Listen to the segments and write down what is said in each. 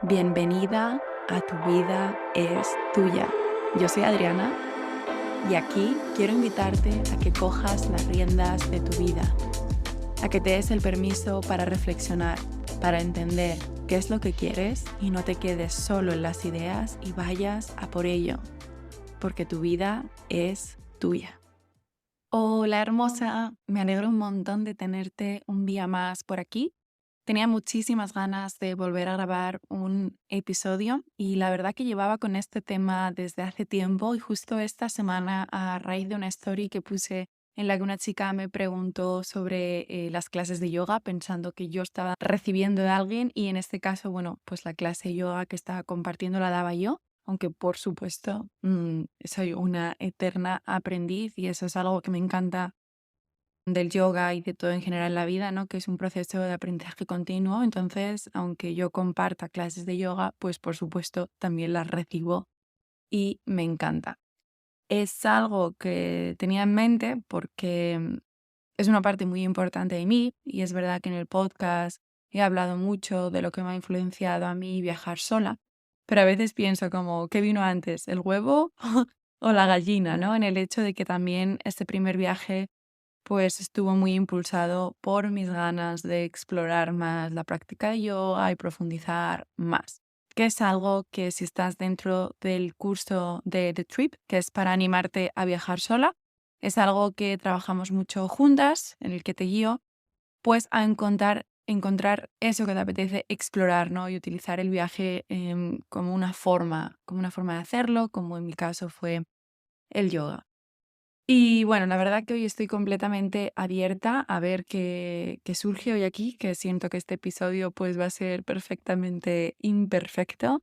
Bienvenida a Tu vida es tuya. Yo soy Adriana y aquí quiero invitarte a que cojas las riendas de tu vida, a que te des el permiso para reflexionar, para entender qué es lo que quieres y no te quedes solo en las ideas y vayas a por ello, porque tu vida es tuya. Hola hermosa, me alegro un montón de tenerte un día más por aquí. Tenía muchísimas ganas de volver a grabar un episodio y la verdad que llevaba con este tema desde hace tiempo y justo esta semana a raíz de una story que puse en la que una chica me preguntó sobre las clases de yoga pensando que yo estaba recibiendo de alguien y en este caso, bueno, pues la clase de yoga que estaba compartiendo la daba yo, aunque por supuesto soy una eterna aprendiz y eso es algo que me encanta del yoga y de todo en general en la vida, ¿no? Que es un proceso de aprendizaje continuo. Entonces, aunque yo comparta clases de yoga, pues por supuesto también las recibo y me encanta. Es algo que tenía en mente porque es una parte muy importante de mí y es verdad que en el podcast he hablado mucho de lo que me ha influenciado a mí viajar sola, pero a veces pienso como, ¿qué vino antes, el huevo o la gallina, ¿no? En el hecho de que también este primer viaje pues estuvo muy impulsado por mis ganas de explorar más la práctica de yoga y profundizar más, que es algo que si estás dentro del curso de The Trip, que es para animarte a viajar sola, es algo que trabajamos mucho juntas, en el que te guío, pues a encontrar eso que te apetece explorar, ¿no? Y utilizar el viaje como una forma de hacerlo, como en mi caso fue el yoga. Y bueno, la verdad que hoy estoy completamente abierta a ver qué surge hoy aquí, que siento que este episodio pues va a ser perfectamente imperfecto.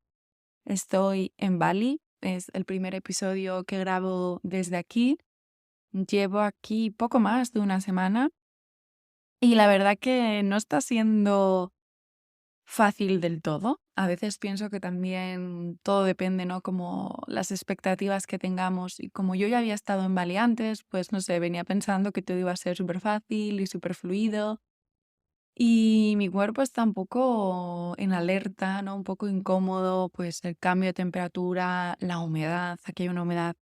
Estoy en Bali, es el primer episodio que grabo desde aquí. Llevo aquí poco más de una semana y la verdad que no está siendo fácil del todo. A veces pienso que también todo depende, ¿no? Como las expectativas que tengamos. Y como yo ya había estado en Bali antes, pues no sé, venía pensando que todo iba a ser súper fácil y súper fluido. Y mi cuerpo está un poco en alerta, ¿no? Un poco incómodo, pues el cambio de temperatura, la humedad. Aquí hay una humedad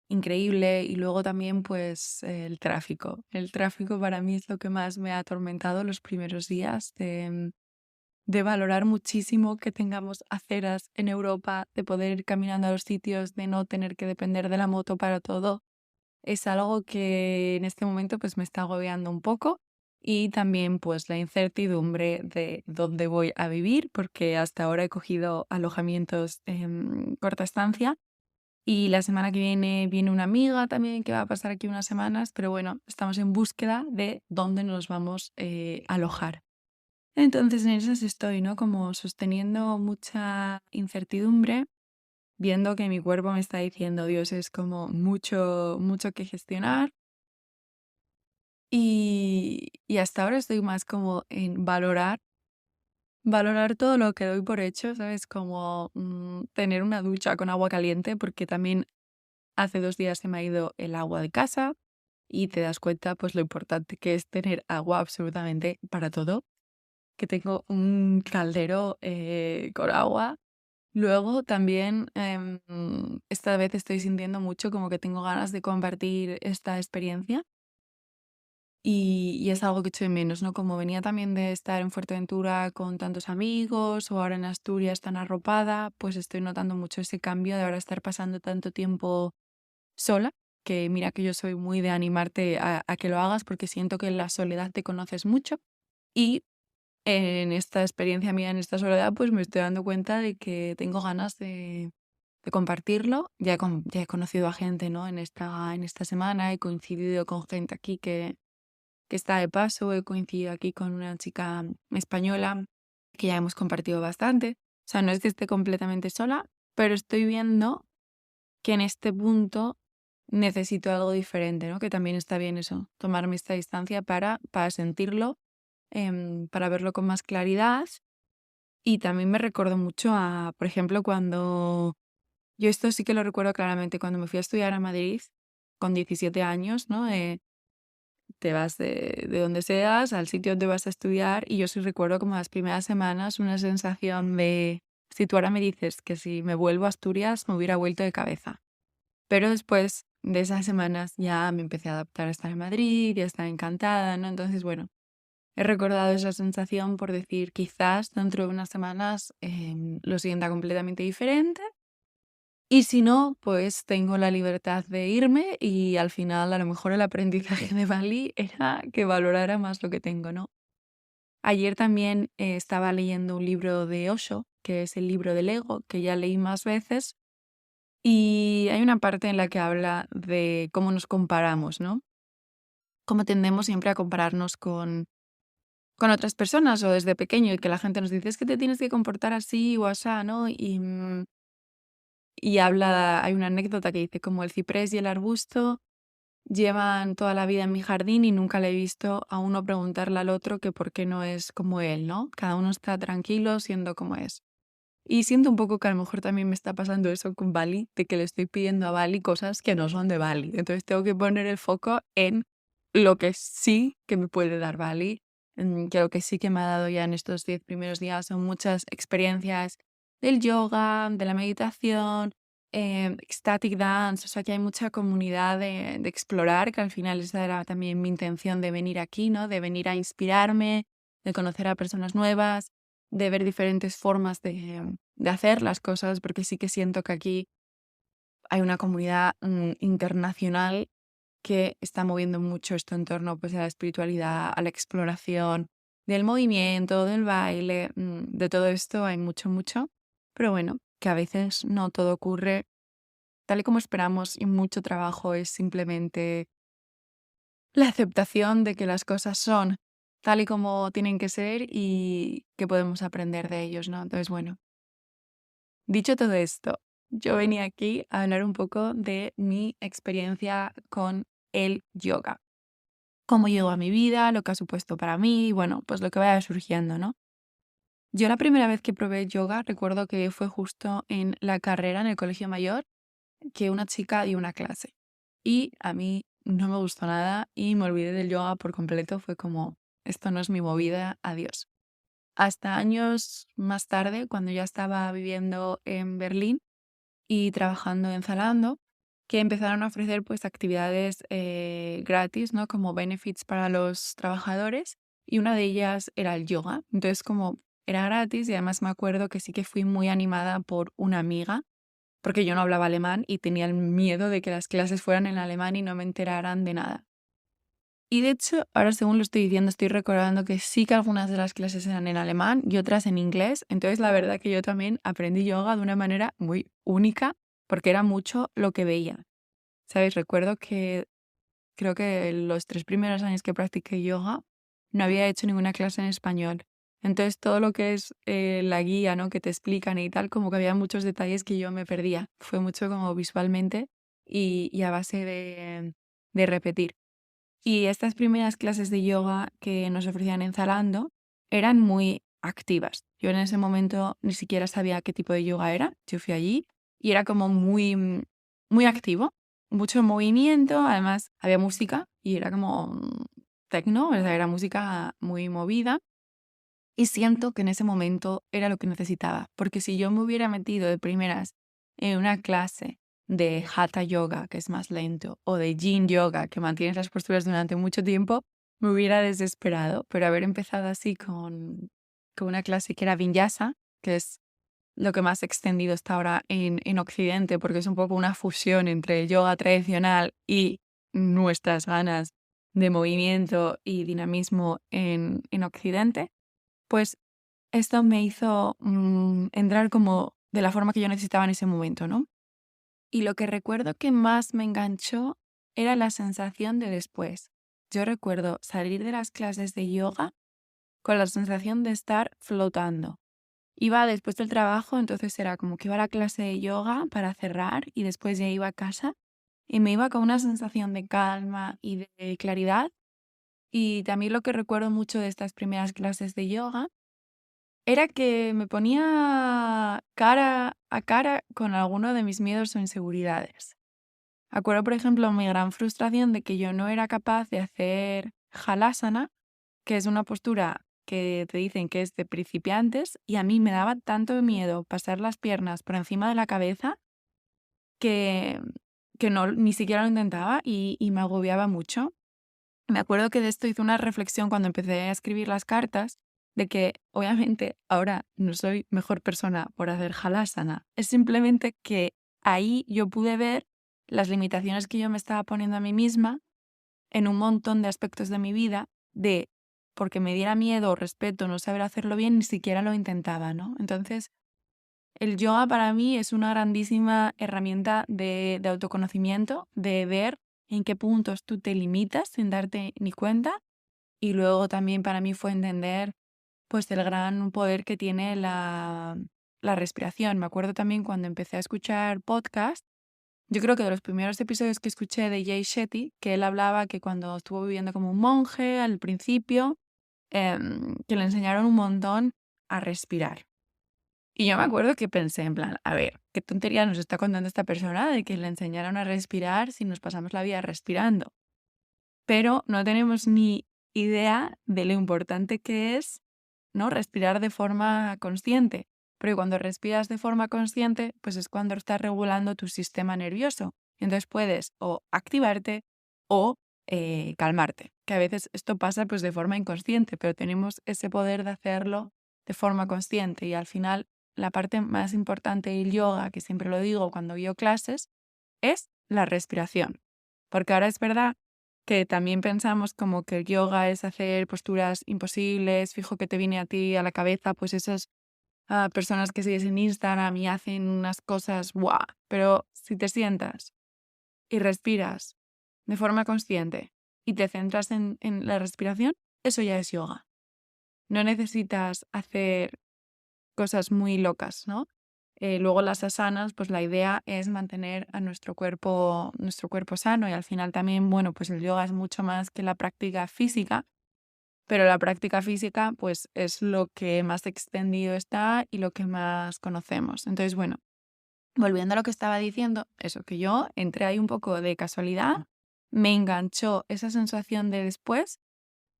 increíble y luego también pues el tráfico. El tráfico para mí es lo que más me ha atormentado los primeros días de valorar muchísimo que tengamos aceras en Europa, de poder ir caminando a los sitios, de no tener que depender de la moto para todo, es algo que en este momento pues me está agobiando un poco y también pues la incertidumbre de dónde voy a vivir, porque hasta ahora he cogido alojamientos en corta estancia y la semana que viene una amiga también que va a pasar aquí unas semanas, pero bueno, estamos en búsqueda de dónde nos vamos a alojar. Entonces en esas estoy, ¿no? Como sosteniendo mucha incertidumbre, viendo que mi cuerpo me está diciendo, Dios, es como mucho, mucho que gestionar. Y hasta ahora estoy más como en valorar todo lo que doy por hecho, ¿sabes? Como tener una ducha con agua caliente, porque también hace 2 días se me ha ido el agua de casa y te das cuenta pues lo importante que es tener agua absolutamente para todo, que tengo un caldero con agua. Luego también esta vez estoy sintiendo mucho como que tengo ganas de compartir esta experiencia y es algo que echo de menos, ¿no? Como venía también de estar en Fuerteventura con tantos amigos o ahora en Asturias tan arropada, pues estoy notando mucho ese cambio de ahora estar pasando tanto tiempo sola, que mira que yo soy muy de animarte a que lo hagas porque siento que en la soledad te conoces mucho y en esta experiencia mía, en esta soledad, pues me estoy dando cuenta de que tengo ganas de compartirlo. Ya he conocido a gente, ¿no? En esta semana, he coincidido con gente aquí que está de paso, he coincidido aquí con una chica española que ya hemos compartido bastante. O sea, no es que esté completamente sola, pero estoy viendo que en este punto necesito algo diferente, ¿no? Que también está bien eso, tomarme esta distancia para sentirlo, para verlo con más claridad. Y también me recordó mucho a, por ejemplo, cuando yo esto sí que lo recuerdo claramente, cuando me fui a estudiar a Madrid con 17 años, ¿no? Te vas de donde seas al sitio donde vas a estudiar y yo sí recuerdo como las primeras semanas una sensación Si tú ahora me dices que si me vuelvo a Asturias me hubiera vuelto de cabeza. Pero después de esas semanas ya me empecé a adaptar a estar en Madrid, ya estaba encantada, ¿no? Entonces, bueno, he recordado esa sensación por decir, quizás dentro de unas semanas lo sienta completamente diferente. Y si no, pues tengo la libertad de irme y al final a lo mejor el aprendizaje de Bali era que valorara más lo que tengo, ¿no? Ayer también estaba leyendo un libro de Osho, que es el libro del ego, que ya leí más veces, y hay una parte en la que habla de cómo nos comparamos, ¿no? Cómo tendemos siempre a compararnos con otras personas o desde pequeño y que la gente nos dice, es que te tienes que comportar así o asá, ¿no? Y habla, hay una anécdota que dice, como el ciprés y el arbusto llevan toda la vida en mi jardín y nunca le he visto a uno preguntarle al otro que por qué no es como él, ¿no? Cada uno está tranquilo siendo como es. Y siento un poco que a lo mejor también me está pasando eso con Bali, de que le estoy pidiendo a Bali cosas que no son de Bali. Entonces tengo que poner el foco en lo que sí que me puede dar Bali, que lo que sí que me ha dado ya en estos 10 primeros días son muchas experiencias del yoga, de la meditación, ecstatic dance, o sea que hay mucha comunidad de explorar, que al final esa era también mi intención de venir aquí, ¿no? De venir a inspirarme, de conocer a personas nuevas, de ver diferentes formas de hacer las cosas, porque sí que siento que aquí hay una comunidad internacional que está moviendo mucho esto en torno pues, a la espiritualidad, a la exploración, del movimiento, del baile, de todo esto hay mucho, mucho. Pero bueno, que a veces no todo ocurre tal y como esperamos y mucho trabajo es simplemente la aceptación de que las cosas son tal y como tienen que ser y que podemos aprender de ellos, ¿no? Entonces, bueno, dicho todo esto, yo venía aquí a hablar un poco de mi experiencia con el yoga, cómo llegó a mi vida, lo que ha supuesto para mí y bueno, pues lo que vaya surgiendo, ¿no? Yo la primera vez que probé yoga recuerdo que fue justo en la carrera en el colegio mayor, que una chica dio una clase y a mí no me gustó nada y me olvidé del yoga por completo, fue como, esto no es mi movida, adiós. Hasta años más tarde, cuando ya estaba viviendo en Berlín, y trabajando en Zalando, que empezaron a ofrecer pues actividades gratis, ¿no? Como benefits para los trabajadores y una de ellas era el yoga. Entonces como era gratis y además me acuerdo que sí que fui muy animada por una amiga, porque yo no hablaba alemán y tenía el miedo de que las clases fueran en alemán y no me enteraran de nada. Y de hecho, ahora según lo estoy diciendo, estoy recordando que sí que algunas de las clases eran en alemán y otras en inglés. Entonces, la verdad que yo también aprendí yoga de una manera muy única porque era mucho lo que veía. ¿Sabes? Recuerdo que creo que los 3 primeros años que practiqué yoga no había hecho ninguna clase en español. Entonces, todo lo que es la guía, ¿no? Que te explican y tal, como que había muchos detalles que yo me perdía. Fue mucho como visualmente y a base de repetir. Y estas primeras clases de yoga que nos ofrecían en Zalando eran muy activas. Yo en ese momento ni siquiera sabía qué tipo de yoga era. Yo fui allí y era como muy, muy activo, mucho movimiento. Además, había música y era como techno, o sea, era música muy movida. Y siento que en ese momento era lo que necesitaba, porque si yo me hubiera metido de primeras en una clase de Hatha Yoga, que es más lento, o de Yin Yoga, que mantienes las posturas durante mucho tiempo, me hubiera desesperado. Pero haber empezado así con una clase que era Vinyasa, que es lo que más extendido está ahora en Occidente, porque es un poco una fusión entre el yoga tradicional y nuestras ganas de movimiento y dinamismo en Occidente, pues esto me hizo entrar como de la forma que yo necesitaba en ese momento, ¿no? Y lo que recuerdo que más me enganchó era la sensación de después. Yo recuerdo salir de las clases de yoga con la sensación de estar flotando. Iba después del trabajo, entonces era como que iba a la clase de yoga para cerrar y después ya iba a casa y me iba con una sensación de calma y de claridad. Y también lo que recuerdo mucho de estas primeras clases de yoga era que me ponía cara a cara con alguno de mis miedos o inseguridades. Acuerdo, por ejemplo, mi gran frustración de que yo no era capaz de hacer halasana, que es una postura que te dicen que es de principiantes y a mí me daba tanto miedo pasar las piernas por encima de la cabeza que, que no, ni siquiera lo intentaba y me agobiaba mucho. Me acuerdo que de esto hice una reflexión cuando empecé a escribir las cartas, de que obviamente ahora no soy mejor persona por hacer halasana. Es simplemente que ahí yo pude ver las limitaciones que yo me estaba poniendo a mí misma en un montón de aspectos de mi vida, de porque me diera miedo o respeto no saber hacerlo bien, ni siquiera lo intentaba, ¿no? Entonces, el yoga para mí es una grandísima herramienta de autoconocimiento, de ver en qué puntos tú te limitas sin darte ni cuenta. Y luego también para mí fue entender pues el gran poder que tiene la respiración. Me acuerdo también cuando empecé a escuchar podcast, yo creo que de los primeros episodios que escuché de Jay Shetty, que él hablaba que cuando estuvo viviendo como un monje al principio, que le enseñaron un montón a respirar. Y yo me acuerdo que pensé en plan, a ver, qué tontería nos está contando esta persona de que le enseñaron a respirar si nos pasamos la vida respirando. Pero no tenemos ni idea de lo importante que es, ¿no? Respirar de forma consciente. Porque cuando respiras de forma consciente, pues es cuando estás regulando tu sistema nervioso. Y entonces puedes o activarte o calmarte. Que a veces esto pasa pues de forma inconsciente, pero tenemos ese poder de hacerlo de forma consciente. Y al final, la parte más importante del yoga, que siempre lo digo cuando doy clases, es la respiración. Porque ahora es verdad que también pensamos como que el yoga es hacer posturas imposibles, fijo que te viene a ti a la cabeza, pues esas personas que sigues en Instagram y hacen unas cosas, ¡guau! Pero si te sientas y respiras de forma consciente y te centras en la respiración, eso ya es yoga. No necesitas hacer cosas muy locas, ¿no? Luego las asanas, pues la idea es mantener a nuestro cuerpo sano y al final también, bueno, pues el yoga es mucho más que la práctica física, pero la práctica física pues es lo que más extendido está y lo que más conocemos. Entonces, bueno, volviendo a lo que estaba diciendo, eso, que yo entré ahí un poco de casualidad, me enganchó esa sensación de después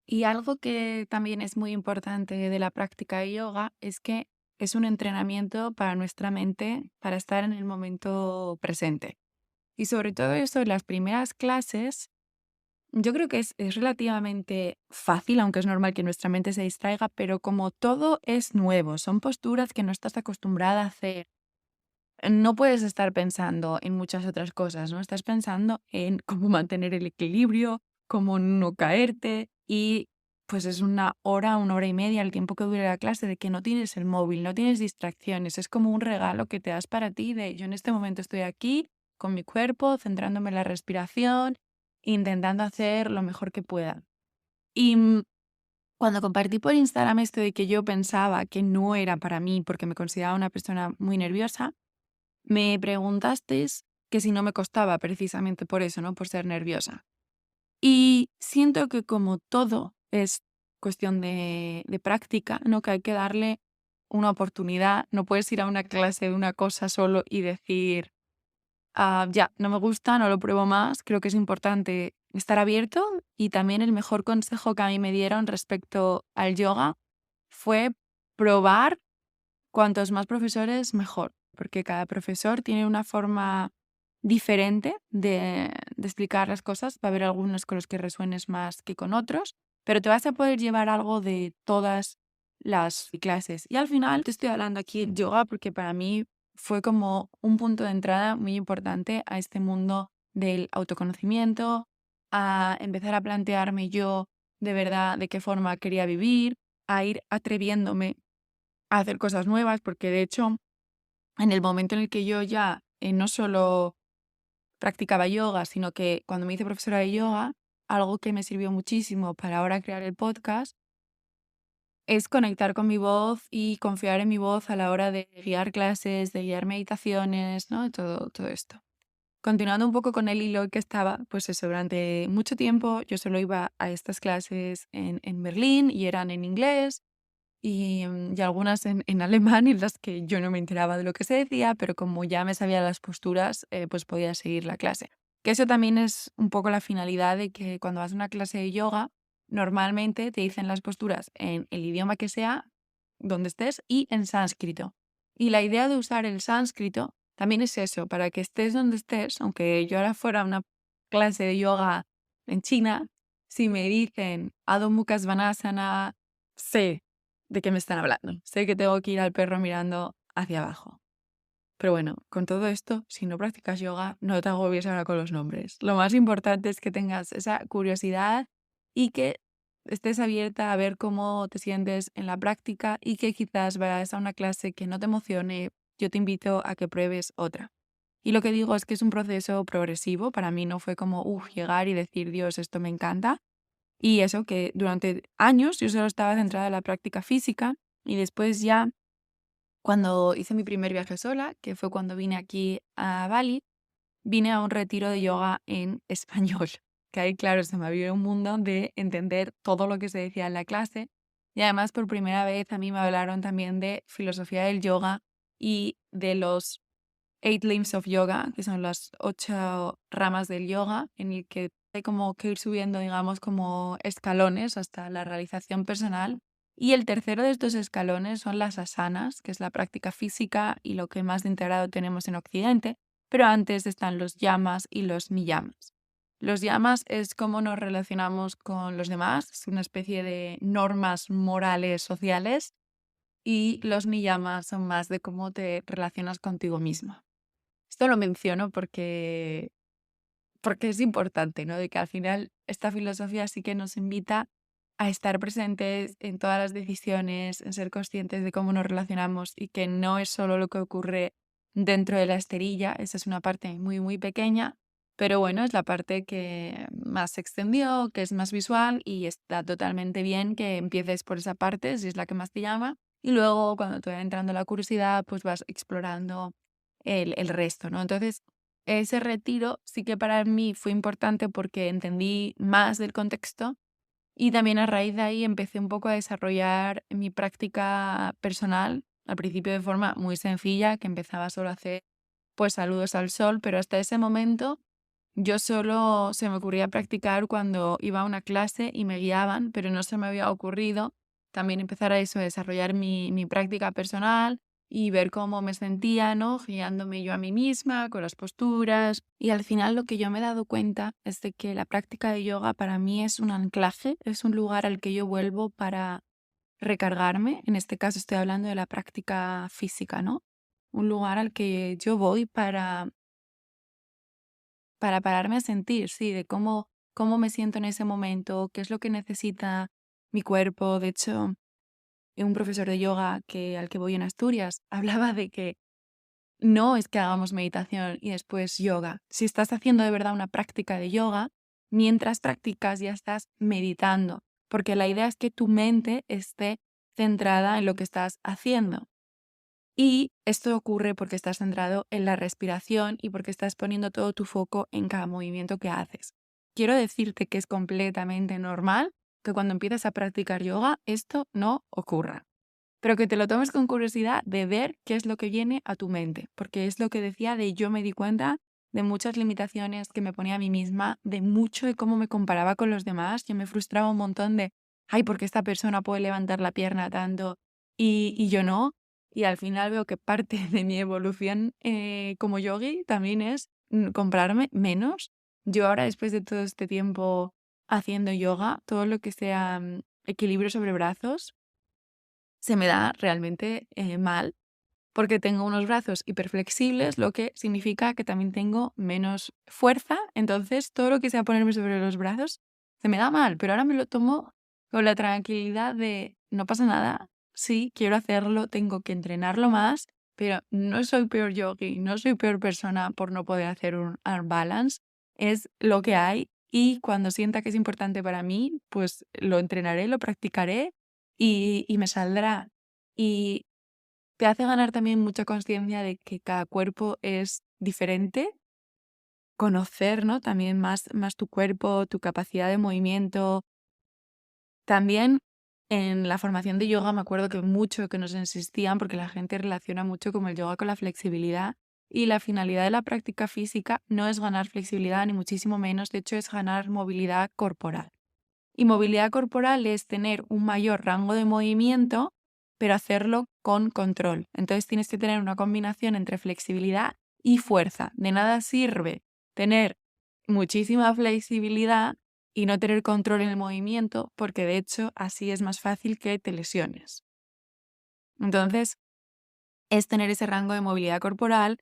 y algo que también es muy importante de la práctica de yoga es que es un entrenamiento para nuestra mente para estar en el momento presente. Y sobre todo eso, en las primeras clases, yo creo que es relativamente fácil, aunque es normal que nuestra mente se distraiga, pero como todo es nuevo, son posturas que no estás acostumbrada a hacer. No puedes estar pensando en muchas otras cosas, ¿no? Estás pensando en cómo mantener el equilibrio, cómo no caerte y pues es una hora y media el tiempo que dure la clase de que no tienes el móvil, no tienes distracciones, es como un regalo que te das para ti de yo en este momento estoy aquí con mi cuerpo, centrándome en la respiración, intentando hacer lo mejor que pueda. Y cuando compartí por Instagram esto de que yo pensaba que no era para mí porque me consideraba una persona muy nerviosa, me preguntasteis que si no me costaba precisamente por eso, ¿no? Por ser nerviosa. Y siento que como todo es cuestión de práctica, ¿no? Que hay que darle una oportunidad. No puedes ir a una clase de una cosa solo y decir, ya, no me gusta, no lo pruebo más. Creo que es importante estar abierto y también el mejor consejo que a mí me dieron respecto al yoga fue probar cuantos más profesores, mejor, porque cada profesor tiene una forma diferente de explicar las cosas. Va a haber algunos con los que resuenes más que con otros, pero te vas a poder llevar algo de todas las clases. Y al final te estoy hablando aquí de yoga porque para mí fue como un punto de entrada muy importante a este mundo del autoconocimiento, a empezar a plantearme yo de verdad de qué forma quería vivir, a ir atreviéndome a hacer cosas nuevas, porque de hecho, en el momento en el que yo ya no solo practicaba yoga, sino que cuando me hice profesora de yoga, algo que me sirvió muchísimo para ahora crear el podcast es conectar con mi voz y confiar en mi voz a la hora de guiar clases, de guiar meditaciones, ¿no? Todo esto. Continuando un poco con el hilo que estaba, pues eso, durante mucho tiempo yo solo iba a estas clases en Berlín y eran en inglés y algunas en alemán en las que yo no me enteraba de lo que se decía, pero como ya me sabía las posturas, pues podía seguir la clase. Que eso también es un poco la finalidad de que cuando vas a una clase de yoga, normalmente te dicen las posturas en el idioma que sea, donde estés, y en sánscrito. Y la idea de usar el sánscrito también es eso, para que estés donde estés, aunque yo ahora fuera a una clase de yoga en China, si me dicen Adho Mukha Svanasana, sé de qué me están hablando. Sé que tengo que ir al perro mirando hacia abajo. Pero bueno, con todo esto, si no practicas yoga, no te agobies ahora con los nombres. Lo más importante es que tengas esa curiosidad y que estés abierta a ver cómo te sientes en la práctica y que quizás vayas a una clase que no te emocione. Yo te invito a que pruebes otra. Y lo que digo es que es un proceso progresivo. Para mí no fue como, llegar y decir, Dios, esto me encanta. Y eso que durante años yo solo estaba centrada en la práctica física y después ya cuando hice mi primer viaje sola, que fue cuando vine aquí a Bali, vine a un retiro de yoga en español. Que ahí, claro, se me abrió un mundo de entender todo lo que se decía en la clase. Y además, por primera vez, a mí me hablaron también de filosofía del yoga y de los 8 limbs of yoga, que son las 8 ramas del yoga, en el que hay como que ir subiendo, digamos, como escalones hasta la realización personal. Y el tercero de estos escalones son las asanas, que es la práctica física y lo que más de integrado tenemos en Occidente, pero antes están los yamas y los niyamas. Los yamas es cómo nos relacionamos con los demás, es una especie de normas morales sociales, y los niyamas son más de cómo te relacionas contigo misma. Esto lo menciono porque es importante, ¿no? De que al final esta filosofía sí que nos invita a estar presentes en todas las decisiones, en ser conscientes de cómo nos relacionamos y que no es solo lo que ocurre dentro de la esterilla, esa es una parte muy, muy pequeña, pero bueno, es la parte que más se extendió, que es más visual y está totalmente bien que empieces por esa parte, si es la que más te llama, y luego cuando te va entrando la curiosidad, pues vas explorando el resto, ¿no? Entonces, ese retiro sí que para mí fue importante porque entendí más del contexto y también a raíz de ahí empecé un poco a desarrollar mi práctica personal, al principio de forma muy sencilla, que empezaba solo a hacer pues saludos al sol, pero hasta ese momento yo solo se me ocurría practicar cuando iba a una clase y me guiaban, pero no se me había ocurrido también empezar a eso, a desarrollar mi práctica personal y ver cómo me sentía, ¿no? Guiándome yo a mí misma, con las posturas. Y al final lo que yo me he dado cuenta es de que la práctica de yoga para mí es un anclaje, es un lugar al que yo vuelvo para recargarme. En este caso estoy hablando de la práctica física, ¿no? Un lugar al que yo voy para pararme a sentir, sí, de cómo me siento en ese momento, qué es lo que necesita mi cuerpo. De hecho, un profesor de yoga al que voy en Asturias hablaba de que no es que hagamos meditación y después yoga. Si estás haciendo de verdad una práctica de yoga, mientras practicas ya estás meditando, porque la idea es que tu mente esté centrada en lo que estás haciendo. Y esto ocurre porque estás centrado en la respiración y porque estás poniendo todo tu foco en cada movimiento que haces. Quiero decirte que es completamente normal que cuando empiezas a practicar yoga esto no ocurra, pero que te lo tomes con curiosidad de ver qué es lo que viene a tu mente, porque es lo que decía de yo me di cuenta de muchas limitaciones que me ponía a mí misma, de mucho de cómo me comparaba con los demás. Yo me frustraba un montón de, ay, ¿por qué esta persona puede levantar la pierna tanto y yo no? Y al final veo que parte de mi evolución como yogi también es compararme menos. Yo ahora, después de todo este tiempo haciendo yoga, todo lo que sea equilibrio sobre brazos, se me da realmente mal porque tengo unos brazos hiperflexibles, lo que significa que también tengo menos fuerza. Entonces, todo lo que sea ponerme sobre los brazos se me da mal, pero ahora me lo tomo con la tranquilidad de no pasa nada. Sí, quiero hacerlo, tengo que entrenarlo más, pero no soy peor yogi, no soy peor persona por no poder hacer un arm balance. Es lo que hay y cuando sienta que es importante para mí, pues lo entrenaré, lo practicaré y me saldrá. Y te hace ganar también mucha conciencia de que cada cuerpo es diferente, conocer, ¿no? También más tu cuerpo, tu capacidad de movimiento. También en la formación de yoga me acuerdo que mucho que nos insistían, porque la gente relaciona mucho como el yoga con la flexibilidad, y la finalidad de la práctica física no es ganar flexibilidad, ni muchísimo menos, de hecho es ganar movilidad corporal. Y movilidad corporal es tener un mayor rango de movimiento, pero hacerlo con control. Entonces tienes que tener una combinación entre flexibilidad y fuerza. De nada sirve tener muchísima flexibilidad y no tener control en el movimiento, porque de hecho así es más fácil que te lesiones. Entonces, es tener ese rango de movilidad corporal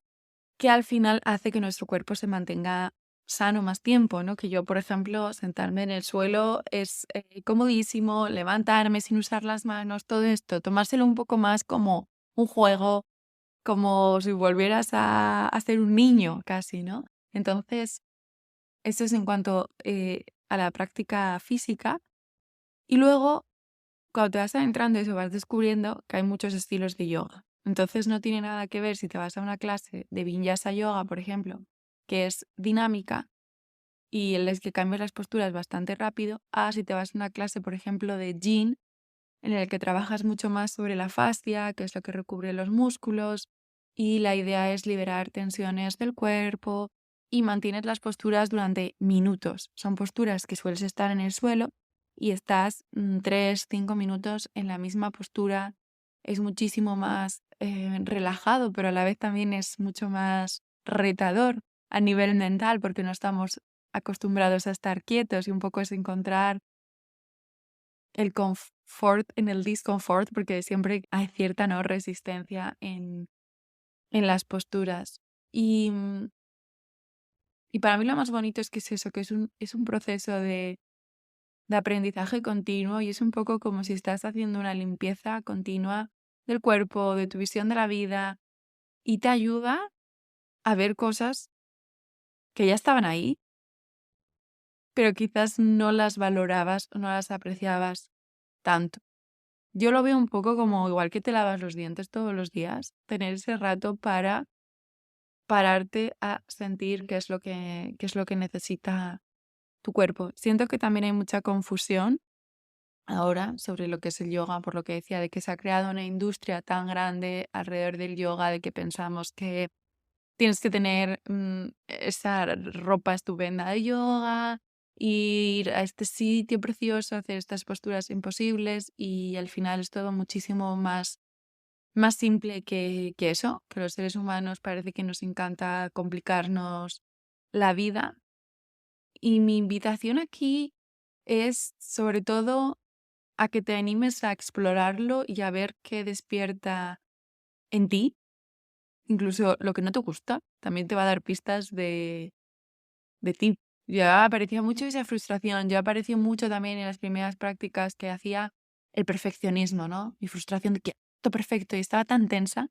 que al final hace que nuestro cuerpo se mantenga sano más tiempo, ¿no? Que yo, por ejemplo, sentarme en el suelo es comodísimo, levantarme sin usar las manos, todo esto, tomárselo un poco más como un juego, como si volvieras a ser un niño casi, ¿no? Entonces, eso es en cuanto a la práctica física. Y luego, cuando te vas adentrando eso, vas descubriendo que hay muchos estilos de yoga. Entonces no tiene nada que ver si te vas a una clase de Vinyasa Yoga, por ejemplo, que es dinámica y en la que cambias las posturas bastante rápido, a si te vas a una clase, por ejemplo, de Yin, en el que trabajas mucho más sobre la fascia, que es lo que recubre los músculos, y la idea es liberar tensiones del cuerpo y mantienes las posturas durante minutos. Son posturas que sueles estar en el suelo y estás 3-5 minutos en la misma postura. Es muchísimo más relajado, pero a la vez también es mucho más retador a nivel mental porque no estamos acostumbrados a estar quietos y un poco es encontrar el confort en el discomfort, porque siempre hay cierta no resistencia en las posturas. Y para mí lo más bonito es que es eso, que es un proceso de aprendizaje continuo y es un poco como si estás haciendo una limpieza continua del cuerpo, de tu visión de la vida y te ayuda a ver cosas que ya estaban ahí, pero quizás no las valorabas o no las apreciabas tanto. Yo lo veo un poco como igual que te lavas los dientes todos los días, tener ese rato para pararte a sentir qué es lo que necesita tu cuerpo. Siento que también hay mucha confusión ahora sobre lo que es el yoga, por lo que decía, de que se ha creado una industria tan grande alrededor del yoga, de que pensamos que tienes que tener esa ropa estupenda de yoga, ir a este sitio precioso, hacer estas posturas imposibles y al final es todo muchísimo más simple que eso, que los seres humanos parece que nos encanta complicarnos la vida. Y mi invitación aquí es sobre todo a que te animes a explorarlo y a ver qué despierta en ti, incluso lo que no te gusta, también te va a dar pistas de ti. Ya aparecía mucho esa frustración, ya apareció mucho también en las primeras prácticas que hacía el perfeccionismo, ¿no? Mi frustración de que todo perfecto y estaba tan tensa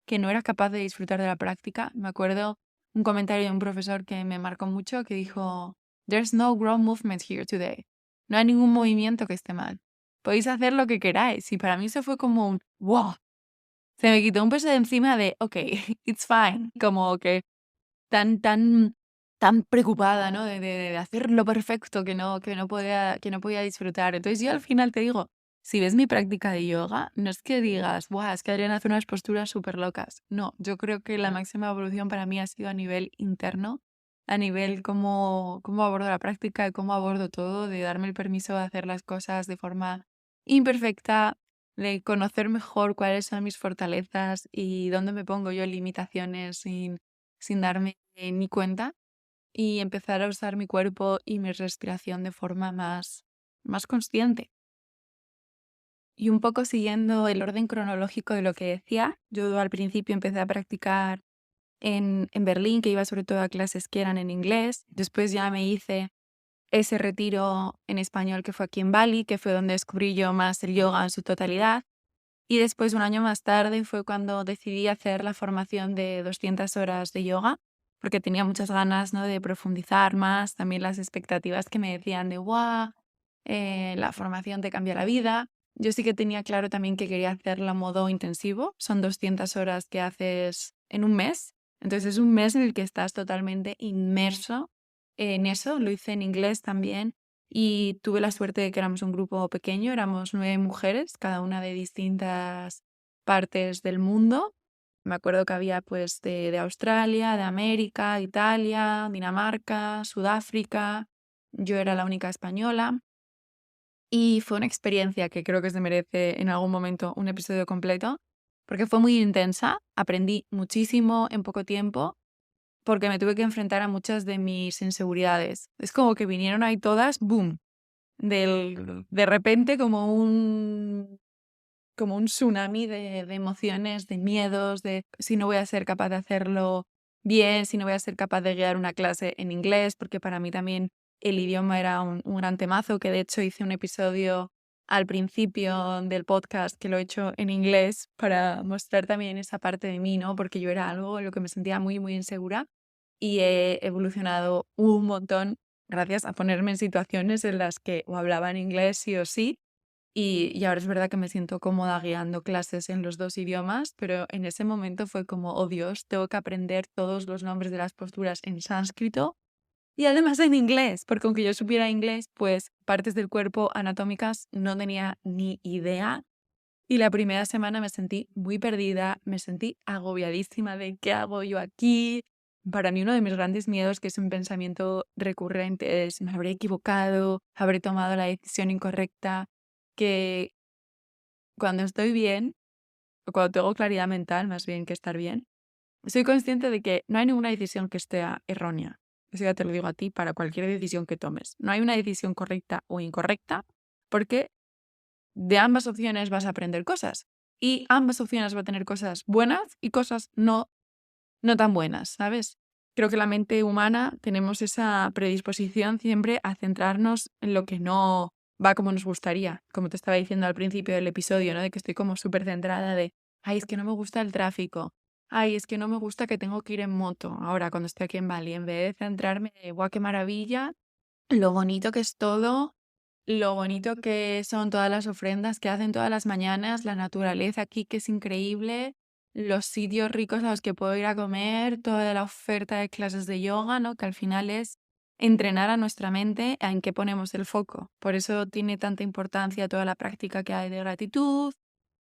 que no era capaz de disfrutar de la práctica. Me acuerdo un comentario de un profesor que me marcó mucho que dijo, "There's no wrong movement here today". No hay ningún movimiento que esté mal. Podéis hacer lo que queráis. Y para mí eso fue como un wow. Se me quitó un peso de encima de, ok, it's fine. Como que tan preocupada, ¿no? De hacerlo perfecto que no podía disfrutar. Entonces yo al final te digo, si ves mi práctica de yoga, no es que digas, ¡buah! Es que Adriana hace unas posturas súper locas. No, yo creo que la máxima evolución para mí ha sido a nivel interno, a nivel cómo abordo la práctica y cómo abordo todo, de darme el permiso de hacer las cosas de forma imperfecta, de conocer mejor cuáles son mis fortalezas y dónde me pongo yo limitaciones sin darme ni cuenta y empezar a usar mi cuerpo y mi respiración de forma más consciente. Y un poco siguiendo el orden cronológico de lo que decía, yo al principio empecé a practicar en Berlín, que iba sobre todo a clases que eran en inglés. Después ya me hice ese retiro en español que fue aquí en Bali, que fue donde descubrí yo más el yoga en su totalidad. Y después, un año más tarde, fue cuando decidí hacer la formación de 200 horas de yoga, porque tenía muchas ganas, ¿no? de profundizar más, también las expectativas que me decían de, ¡guau! La formación te cambia la vida. Yo sí que tenía claro también que quería hacerla a modo intensivo. Son 200 horas que haces en un mes. Entonces es un mes en el que estás totalmente inmerso en eso. Lo hice en inglés también y tuve la suerte de que éramos un grupo pequeño, éramos 9 mujeres, cada una de distintas partes del mundo. Me acuerdo que había pues de Australia, de América, Italia, Dinamarca, Sudáfrica. Yo era la única española. Y fue una experiencia que creo que se merece en algún momento un episodio completo, porque fue muy intensa, aprendí muchísimo en poco tiempo, porque me tuve que enfrentar a muchas de mis inseguridades. Es como que vinieron ahí todas, boom, de repente como un tsunami de emociones, de miedos, de si no voy a ser capaz de hacerlo bien, si no voy a ser capaz de guiar una clase en inglés, porque para mí también el idioma era un gran temazo, que de hecho hice un episodio al principio del podcast que lo he hecho en inglés para mostrar también esa parte de mí, ¿no? Porque yo era algo en lo que me sentía muy, muy insegura y he evolucionado un montón gracias a ponerme en situaciones en las que o hablaba en inglés sí o sí y ahora es verdad que me siento cómoda guiando clases en los dos idiomas, pero en ese momento fue como, oh Dios, tengo que aprender todos los nombres de las posturas en sánscrito y además en inglés, porque aunque yo supiera inglés, pues partes del cuerpo anatómicas no tenía ni idea. Y la primera semana me sentí muy perdida, me sentí agobiadísima de qué hago yo aquí. Para mí uno de mis grandes miedos, que es un pensamiento recurrente, es me habré equivocado, habré tomado la decisión incorrecta, que cuando estoy bien, o cuando tengo claridad mental, más bien que estar bien, soy consciente de que no hay ninguna decisión que esté errónea. Eso ya te lo digo a ti para cualquier decisión que tomes. No hay una decisión correcta o incorrecta, porque de ambas opciones vas a aprender cosas. Y ambas opciones van a tener cosas buenas y cosas no tan buenas, ¿sabes? Creo que la mente humana tenemos esa predisposición siempre a centrarnos en lo que no va como nos gustaría. Como te estaba diciendo al principio del episodio, ¿no? De que estoy como súper centrada de, ay, es que no me gusta el tráfico. Ay, es que no me gusta que tengo que ir en moto. Ahora, cuando estoy aquí en Bali, en vez de centrarme de, guau, qué maravilla, lo bonito que es todo, lo bonito que son todas las ofrendas que hacen todas las mañanas, la naturaleza aquí que es increíble, los sitios ricos a los que puedo ir a comer, toda la oferta de clases de yoga, ¿no? Que al final es entrenar a nuestra mente a en qué ponemos el foco. Por eso tiene tanta importancia toda la práctica que hay de gratitud,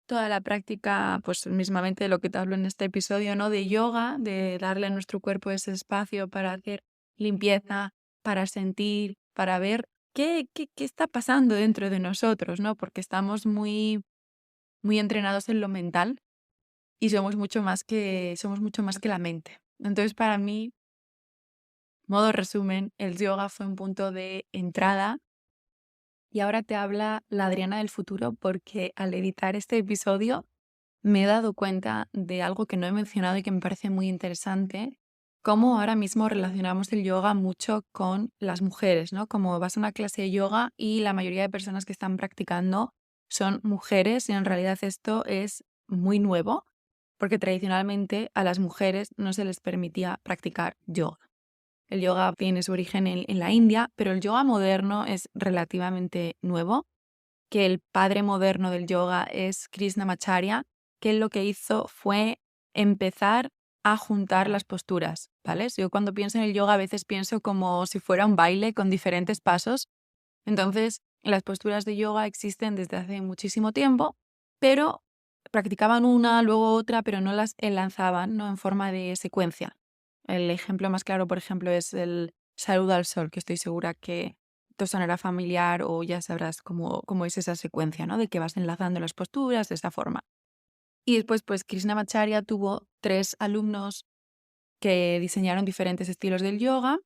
toda la práctica, pues mismamente de lo que te hablo en este episodio, ¿no? De yoga, de darle a nuestro cuerpo ese espacio para hacer limpieza, para sentir, para ver qué está pasando dentro de nosotros, ¿no? Porque estamos muy, muy entrenados en lo mental y somos mucho más que la mente. Entonces, para mí, modo resumen, el yoga fue un punto de entrada y ahora te habla la Adriana del futuro porque al editar este episodio me he dado cuenta de algo que no he mencionado y que me parece muy interesante, cómo ahora mismo relacionamos el yoga mucho con las mujeres, ¿no? Como vas a una clase de yoga y la mayoría de personas que están practicando son mujeres y en realidad esto es muy nuevo porque tradicionalmente a las mujeres no se les permitía practicar yoga. El yoga tiene su origen en la India, pero el yoga moderno es relativamente nuevo, que el padre moderno del yoga es Krishnamacharya, que él lo que hizo fue empezar a juntar las posturas, ¿vale? Yo cuando pienso en el yoga a veces pienso como si fuera un baile con diferentes pasos. Entonces, las posturas de yoga existen desde hace muchísimo tiempo, pero practicaban una, luego otra, pero no las enlazaban, ¿no? En forma de secuencia. El ejemplo más claro, por ejemplo, es el saludo al sol, que estoy segura que te sonará familiar o ya sabrás cómo es esa secuencia, ¿no? De que vas enlazando las posturas de esa forma. Y después, pues, Krishnamacharya tuvo 3 alumnos que diseñaron diferentes estilos del yoga,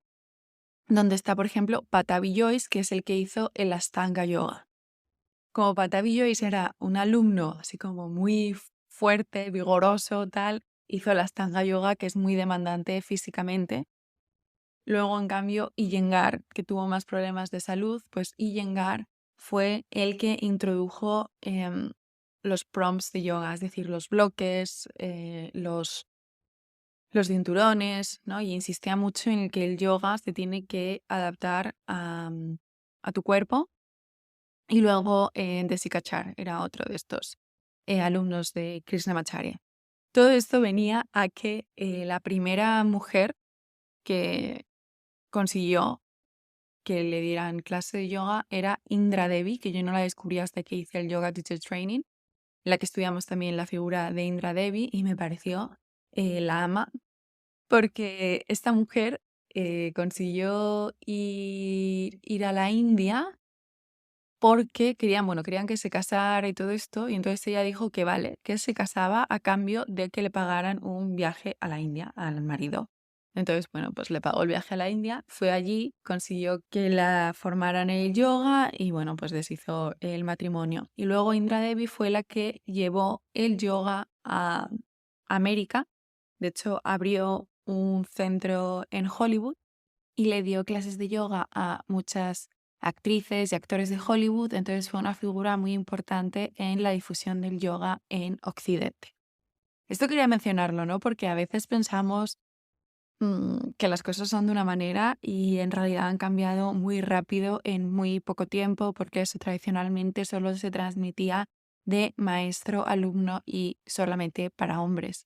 donde está, por ejemplo, Patabi Jois, que es el que hizo el Astanga Yoga. Como Patabi Jois era un alumno así como muy fuerte, vigoroso, tal, hizo el Astanga Yoga, que es muy demandante físicamente. Luego, en cambio, Iyengar, que tuvo más problemas de salud, pues Iyengar fue el que introdujo los prompts de yoga, es decir, los bloques, los cinturones, ¿no? Y insistía mucho en que el yoga se tiene que adaptar a tu cuerpo. Y luego Desikachar era otro de estos alumnos de Krishnamacharya. Todo esto venía a que la primera mujer que consiguió que le dieran clase de yoga era Indra Devi, que yo no la descubrí hasta que hice el Yoga Teacher Training, en la que estudiamos también la figura de Indra Devi y me pareció la ama, porque esta mujer consiguió ir a la India porque querían que se casara y todo esto, y entonces ella dijo que vale, que se casaba a cambio de que le pagaran un viaje a la India al marido. Entonces, bueno, pues le pagó el viaje a la India, fue allí, consiguió que la formaran en el yoga y bueno, pues deshizo el matrimonio. Y luego Indra Devi fue la que llevó el yoga a América. De hecho, abrió un centro en Hollywood y le dio clases de yoga a muchas actrices y actores de Hollywood. Entonces fue una figura muy importante en la difusión del yoga en Occidente. Esto quería mencionarlo, ¿no? Porque a veces pensamos que las cosas son de una manera y en realidad han cambiado muy rápido en muy poco tiempo, porque eso tradicionalmente solo se transmitía de maestro, alumno y solamente para hombres.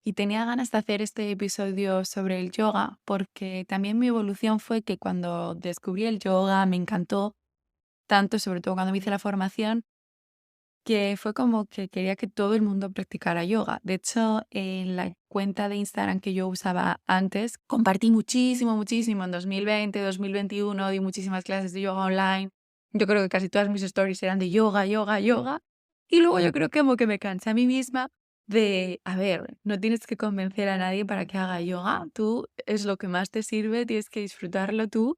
Y tenía ganas de hacer este episodio sobre el yoga porque también mi evolución fue que cuando descubrí el yoga me encantó tanto, sobre todo cuando me hice la formación, que fue como que quería que todo el mundo practicara yoga. De hecho, en la cuenta de Instagram que yo usaba antes, compartí muchísimo en 2020, 2021, di muchísimas clases de yoga online. Yo creo que casi todas mis stories eran de yoga, yoga, yoga. Y luego yo creo que como que me cansé a mí misma de, a ver, no tienes que convencer a nadie para que haga yoga. Tú es lo que más te sirve, tienes que disfrutarlo tú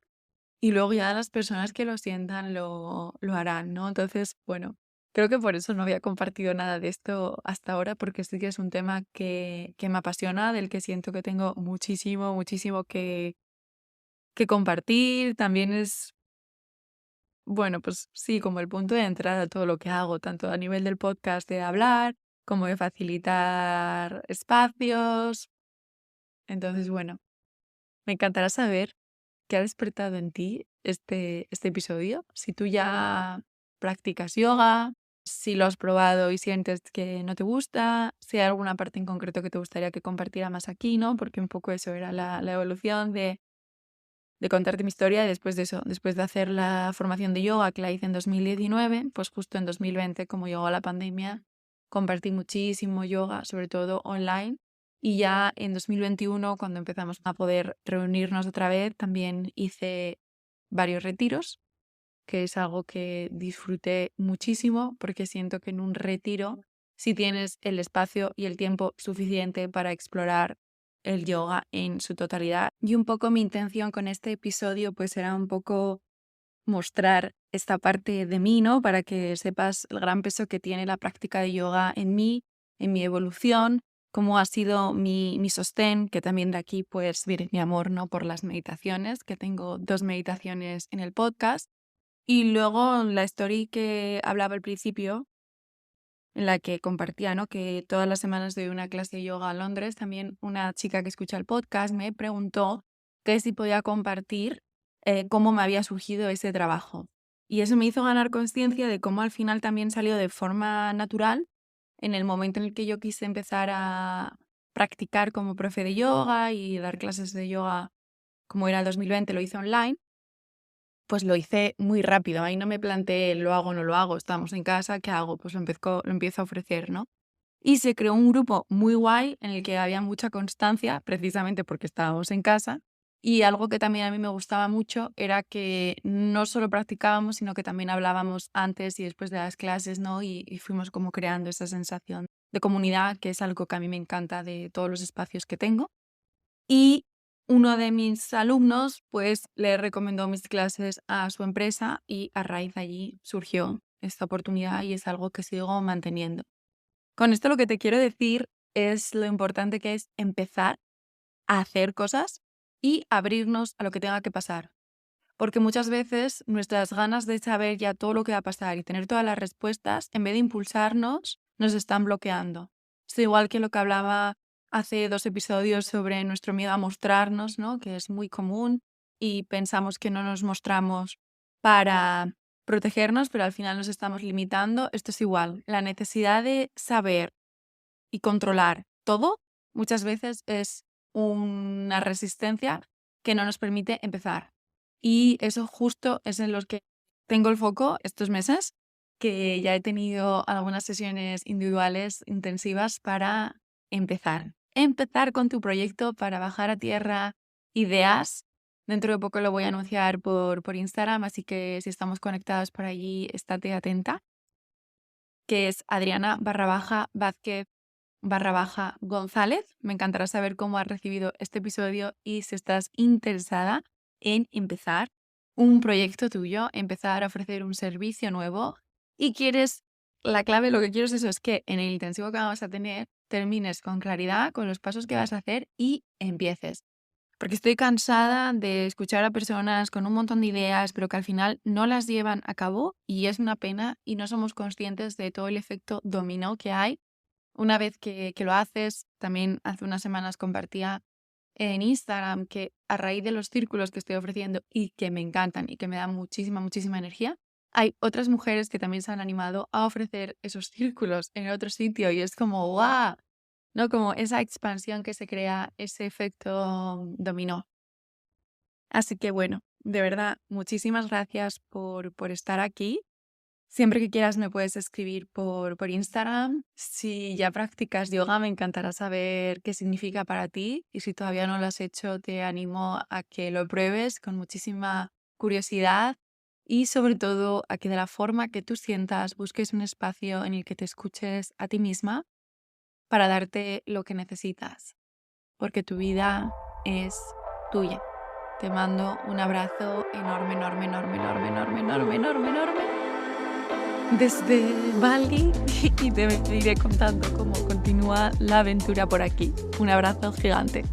y luego ya las personas que lo sientan lo harán, ¿no? Entonces, bueno, creo que por eso no había compartido nada de esto hasta ahora, porque sí que es un tema que me apasiona, del que siento que tengo muchísimo que compartir. También es, bueno, pues sí, como el punto de entrada a todo lo que hago, tanto a nivel del podcast de hablar, como de facilitar espacios. Entonces, bueno, me encantará saber qué ha despertado en ti este episodio. Si tú ya practicas yoga, si lo has probado y sientes que no te gusta, si hay alguna parte en concreto que te gustaría que compartiera más aquí, ¿no? Porque un poco eso era la evolución de contarte mi historia y después de eso, después de hacer la formación de yoga que la hice en 2019, pues justo en 2020, como llegó la pandemia, compartí muchísimo yoga, sobre todo online. Y ya en 2021, cuando empezamos a poder reunirnos otra vez, también hice varios retiros, que es algo que disfruté muchísimo porque siento que en un retiro, si tienes el espacio y el tiempo suficiente para explorar el yoga en su totalidad. Y un poco mi intención con este episodio pues era un poco mostrar esta parte de mí, ¿no? Para que sepas el gran peso que tiene la práctica de yoga en mí, en mi evolución, cómo ha sido mi sostén, que también de aquí pues viene mi amor, ¿no? Por las meditaciones, que tengo 2 meditaciones en el podcast. Y luego la story que hablaba al principio, en la que compartía, ¿no? Que todas las semanas doy una clase de yoga a Londres. También una chica que escucha el podcast me preguntó que si podía compartir cómo me había surgido ese trabajo. Y eso me hizo ganar conciencia de cómo al final también salió de forma natural en el momento en el que yo quise empezar a practicar como profe de yoga y dar clases de yoga como era el 2020, lo hice online. Pues lo hice muy rápido, ahí no me planteé lo hago o no lo hago, estamos en casa, ¿qué hago? Pues lo empiezo a ofrecer, ¿no? Y se creó un grupo muy guay en el que había mucha constancia, precisamente porque estábamos en casa. Y algo que también a mí me gustaba mucho era que no solo practicábamos, sino que también hablábamos antes y después de las clases, ¿no? Y fuimos como creando esa sensación de comunidad, que es algo que a mí me encanta de todos los espacios que tengo. Y uno de mis alumnos, pues, le recomendó mis clases a su empresa y a raíz de allí surgió esta oportunidad y es algo que sigo manteniendo. Con esto lo que te quiero decir es lo importante que es empezar a hacer cosas y abrirnos a lo que tenga que pasar. Porque muchas veces nuestras ganas de saber ya todo lo que va a pasar y tener todas las respuestas, en vez de impulsarnos, nos están bloqueando. Es igual que lo que hablaba hace 2 episodios sobre nuestro miedo a mostrarnos, ¿no? Que es muy común y pensamos que no nos mostramos para protegernos, pero al final nos estamos limitando. Esto es igual. La necesidad de saber y controlar todo muchas veces es una resistencia que no nos permite empezar. Y eso justo es en los que tengo el foco estos meses, que ya he tenido algunas sesiones individuales intensivas para empezar. Empezar con tu proyecto para bajar a tierra ideas Dentro de poco lo voy a anunciar por Instagram, así que si estamos conectados por allí, estate atenta, que es Adriana_Vázquez_González. Me encantará saber cómo has recibido este episodio y si estás interesada en empezar un proyecto tuyo, empezar a ofrecer un servicio nuevo y quieres, la clave, lo que quiero es eso, es que en el intensivo que vamos a tener, termines con claridad con los pasos que vas a hacer y empieces. Porque estoy cansada de escuchar a personas con un montón de ideas, pero que al final no las llevan a cabo y es una pena y no somos conscientes de todo el efecto dominó que hay una vez que lo haces. También hace unas semanas compartía en Instagram que a raíz de los círculos que estoy ofreciendo y que me encantan y que me dan muchísima, muchísima energía, hay otras mujeres que también se han animado a ofrecer esos círculos en otro sitio y es como ¡guau! ¿No? Como esa expansión que se crea, ese efecto dominó. Así que bueno, de verdad, muchísimas gracias por estar aquí. Siempre que quieras me puedes escribir por Instagram. Si ya practicas yoga, me encantará saber qué significa para ti. Y si todavía no lo has hecho, te animo a que lo pruebes con muchísima curiosidad y sobre todo a que de la forma que tú sientas busques un espacio en el que te escuches a ti misma para darte lo que necesitas, porque tu vida es tuya. Te mando un abrazo enorme, enorme, enorme, enorme, enorme, enorme, enorme, enorme desde Bali y te iré contando cómo continúa la aventura por aquí. Un abrazo gigante.